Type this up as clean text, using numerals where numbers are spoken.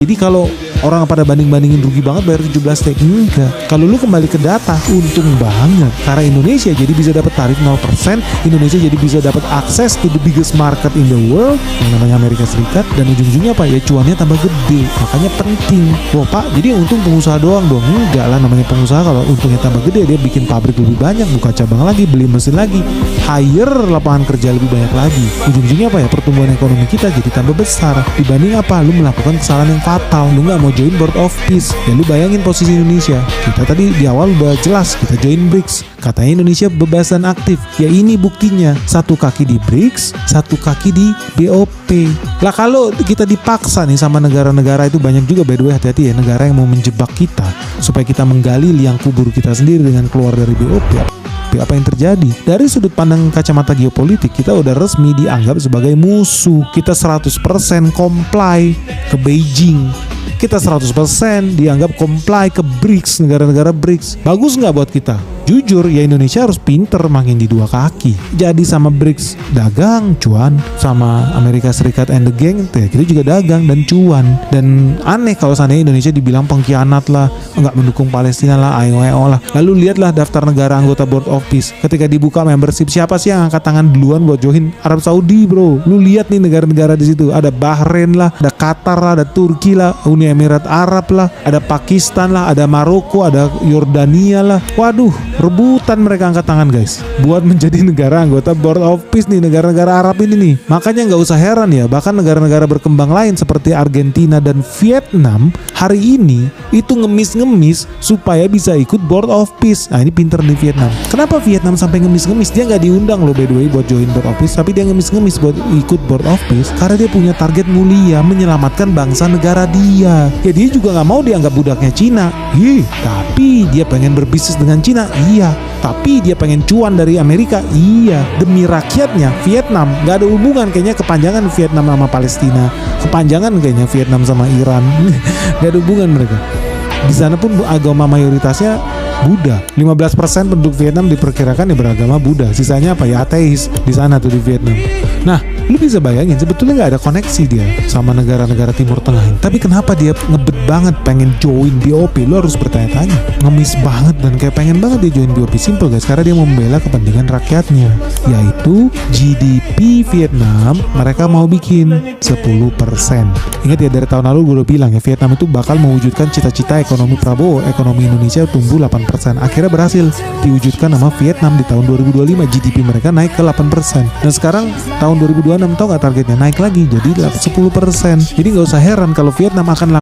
Jadi kalau orang pada banding-bandingin rugi banget bayar 17T, enggak. Kalau lu kembali ke data, untung banget. Karena Indonesia jadi bisa dapat tarif 0%, Indonesia jadi bisa dapat akses to the biggest market in the world, yang namanya Amerika Serikat, dan ujung-ujungnya apa ya, cuannya tambah gede. Makanya penting. Wah Pak, jadi yang untung pengusaha doang dong? Enggak lah, namanya pengusaha kalau untungnya tambah gede, dia bikin pabrik lebih banyak, buka cabang lagi, beli mesin lagi, hire lapangan kerja lebih banyak lagi. Ujung-ujungnya apa ya, pertumbuhan ekonomi kita jadi tambah besar. Dibanding apa, lu melakukan kesalahan yang fatal, lu nggak mau join Board of Peace. Ya lu bayangin posisi Indonesia. Kita tadi di awal udah jelas kita join BRICS. Katanya Indonesia bebas dan aktif. Ya ini buktinya. Satu kaki di BRICS, satu kaki di BOP. Lah kalau kita dipaksa nih sama negara-negara itu, banyak juga by the way, hati-hati ya, negara yang mau menjebak kita supaya kita menggali liang kubur kita sendiri dengan keluar dari BOP. Apa yang terjadi? Dari sudut pandang kacamata geopolitik, kita udah resmi dianggap sebagai musuh. Kita 100% comply ke Beijing. Kita 100% dianggap comply ke BRICS, negara-negara BRICS. Bagus nggak buat kita? Jujur ya, Indonesia harus pinter makin di dua kaki. Jadi sama BRICS dagang cuan, sama Amerika Serikat and the gang kita juga dagang dan cuan. Dan aneh kalau seandainya Indonesia dibilang pengkhianat lah, nggak mendukung Palestina lah, AEO lah. Lalu lihatlah daftar negara anggota Board of Peace. Ketika dibuka membership, siapa sih yang angkat tangan duluan buat join? Arab Saudi bro. Lu lihat nih negara-negara di situ. Ada Bahrain lah, ada Qatar lah, ada Turki lah, Uni Emirat Arab lah, ada Pakistan lah, ada Maroko, ada Yordania lah. Waduh, rebutan mereka angkat tangan guys buat menjadi negara anggota Board of Peace nih, negara-negara Arab ini nih. Makanya nggak usah heran ya, bahkan negara-negara berkembang lain seperti Argentina dan Vietnam hari ini itu ngemis-ngemis supaya bisa ikut Board of Peace. Nah ini pinter nih Vietnam. Kenapa Vietnam sampai ngemis-ngemis? Dia nggak diundang loh by the way buat join Board of Peace, tapi dia ngemis-ngemis buat ikut Board of Peace karena dia punya target mulia, menyelamatkan bangsa negara dia. Ya dia juga nggak mau dianggap budaknya Cina. Tapi dia pengen berbisnis dengan Cina. Iya, tapi dia pengen cuan dari Amerika. Iya, demi rakyatnya Vietnam. Gak ada hubungan kayaknya kepanjangan Vietnam sama Palestina, kepanjangan kayaknya Vietnam sama Iran. Gak ada hubungan mereka. Di sana pun agama mayoritasnya Buddha. 15% penduduk Vietnam diperkirakan beragama Buddha. Sisanya apa ya, ateis di sana tuh di Vietnam. Nah, lu bisa bayangin sebetulnya nggak ada koneksi dia sama negara-negara Timur Tengah ini. Tapi kenapa dia ngebet banget pengen join BOP? Lu harus bertanya-tanya. Ngemis banget dan kayak pengen banget dia join BOP. Simple guys, karena dia membela kepentingan rakyatnya, yaitu GDP Vietnam mereka mau bikin 10%. Ingat ya, dari tahun lalu gue udah bilang ya, Vietnam itu bakal mewujudkan cita-cita ekonomi Prabowo, ekonomi Indonesia tumbuh 8%. Akhirnya berhasil diwujudkan sama Vietnam di tahun 2025. GDP mereka naik ke 8%. Dan sekarang tahun 2026 tau gak targetnya? Naik lagi jadi 10%. Jadi gak usah heran kalau Vietnam akan